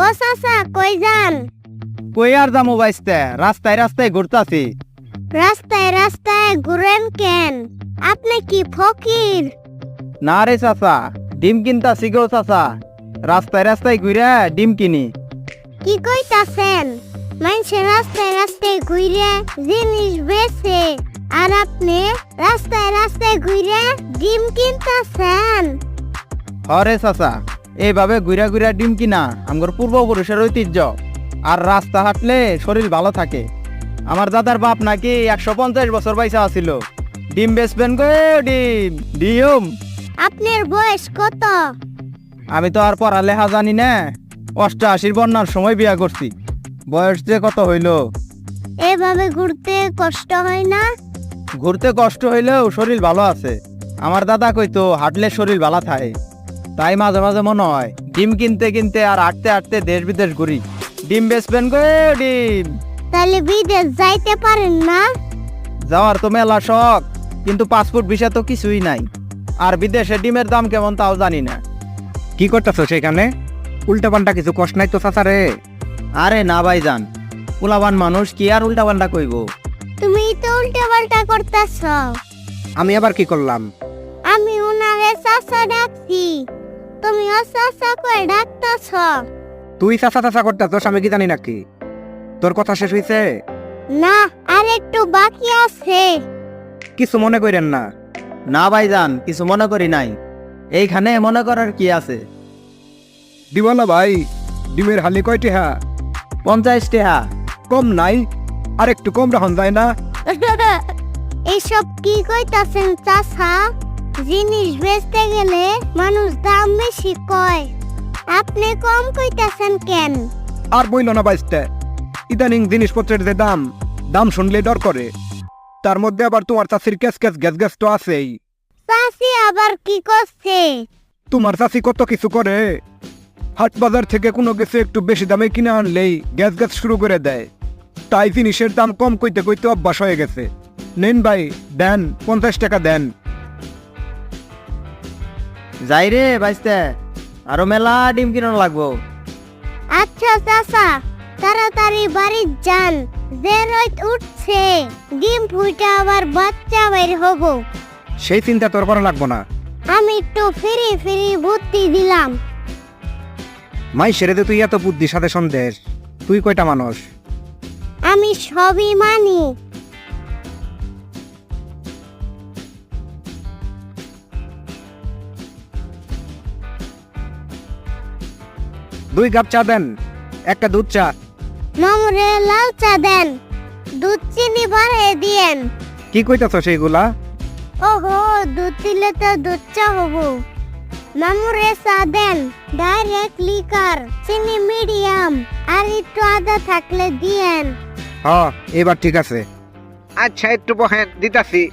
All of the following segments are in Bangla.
ও চাচা কই যান? কই আর যামু বাইস্তে, রাস্তায় রাস্তায় ঘুরতাছি। রাস্তায় রাস্তায় ঘুরেন কেন? আপনি কি ফকির? না রে চাচা, ডিম কিনতাছি গো চাচা। রাস্তায় রাস্তায় ঘুরে ডিম কিনি। কি কইতাছেন? মানুষে রাস্তায় রাস্তায় ঘুরে জিনিস বেচে, আর আপনি রাস্তায় রাস্তায় ঘুরে ডিম কিনতাছেন? হরে চাচা, এইভাবে ঘুরা ঘুরা ডিম কিনা আমার পূর্বপুরুষের ঐতিহ্য। আর রাস্তা হাঁটলে শরীর ভালো থাকে। আমার দাদার বাপ নাকি 150 বছর বয়সে আছিল। ডিম বেচবেন গো ডিম ডিম। আপনার বয়স কত? আমি তো আর পড়ালেখা জানি না। 88 বন্যার সময় বিয়া করছি। বয়স যে কত হইল। এভাবে ঘুরতে কষ্ট হয় না? ঘুরতে কষ্ট হইলেও শরীর ভালো আছে। আমার দাদা কইতো হাঁটলে শরীর ভালো থাকে। তাই মাঝে মাঝে মনে হয় ডিম কিনতে কিনতে আর হাঁটতে হাঁটতে দেশ বিদেশ ঘুরি। ডিম বেচবেন গো ডিম। তাহলে বিদেশ যাইতে পারেন না? যাওয়ার তো মেলা শখ, কিন্তু পাসপোর্ট ভিসা তো কিছুই নাই। আর বিদেশে ডিমের দাম কেমন তাও জানি না। কি করতেছ সেখানে? উল্টা পাল্টা কিছু কষ্ট নাই তো চাচা রে? আরে না ভাইজান, পোলাবান মানুষ কি আর উল্টা পাল্টা কইব। তুমি তো উল্টা পাল্টা করতেছ। আমি আবার কি করলাম? আমি উনারে চাচা ডাকছি, তুমিও চাচা কই ডাকতেছ। তুই চাচা চাচা করতেছস, আমি কি জানি নাকি? তোর কথা শেষ হইছে? না, আর একটু বাকি আছে। কিছু মনে করেন না। না ভাইজান, কিছু মনে করি নাই। এইখানে মনে করার কি আছে? দিবালা ভাই, ডিমের হালি কয়টি? হ্যাঁ 50 টাকা। কম নাই? আর একটু কম রাখুন যায় না? এইসব কি কইতাছেন চাচা? জিনিস বেচতে গেলে মানুষ দাম বেশি কয়, আপনি কম কইতাছেন কেন? আর বইল না বাইসতে, ইদানিং জিনিসপত্রের যে দাম, দাম শুনলে ডর করে। তার মধ্যে আবার তোমার চাষির ক্যাশ ক্যাশ গ্যাস গ্যাস তো আছেই। চাচি আবার কি করছে? তোমার চাষি কত কিছু করে। হাট বাজার থেকে কোনো কিছু একটু বেশি দামে কিনে আনলেই গ্যাস গ্যাস শুরু করে দেয়। তাই জিনিসের দাম কম কইতে কইতে অভ্যাস হয়ে গেছে। নেন ভাই, দেন 50 টাকা দেন। যাই রে বাইস্তে, আরো মেলা ডিম কিনানো লাগবো। আচ্ছা চাচা, তাড়াতাড়ি বাড়ি যান, যে রোদ উঠছে, ডিম ফুটে আবার বাচ্চা বের হব। সেই চিন্তা তোর করা লাগবো না। আমি একটু ফিরি ফিরি বুদ্ধি দিলাম। মাই সেরে দে, তুই এত বুদ্ধির সাথে সন্দেশ। তুই কয়টা মানুষ? আমি সবই মানি। দুই কাপ চা দেন, একটা দুধ চা। নম্রে লাল চা দেন, দুধ চিনি বাড়িয়ে দিয়েন। কি কইতাছ সেইগুলা? ওহো, দুধ দিলে তো দুধ চা হবো। নম্রে চা দেন, ডাইরেক্ট লিকার, চিনি মিডিয়াম, আর একটু আদা থাকলে দিয়েন। হ্যাঁ, এবার ঠিক আছে। আচ্ছা, একটু বহেন, দিতাছি।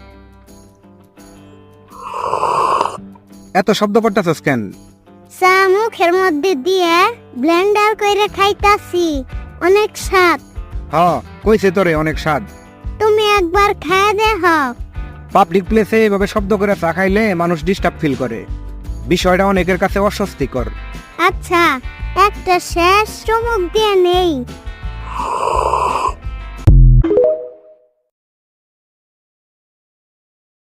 এত শব্দ করতেছস কেন? চা মুখের মধ্যে দিয়ে ব্লেন্ডার করে খাইতাছি, অনেক স্বাদ। হ্যাঁ, কইছে তোরে অনেক স্বাদ। তুমি একবার খায় দেখ। পাবলিক প্লেসে এভাবে শব্দ করে চা খাইলে মানুষ ডিস্টার্ব ফিল করে। বিষয়টা অনেকের কাছে অস্বস্তিকর। আচ্ছা, একটা শেষ চুমুক দিয়ে নেই।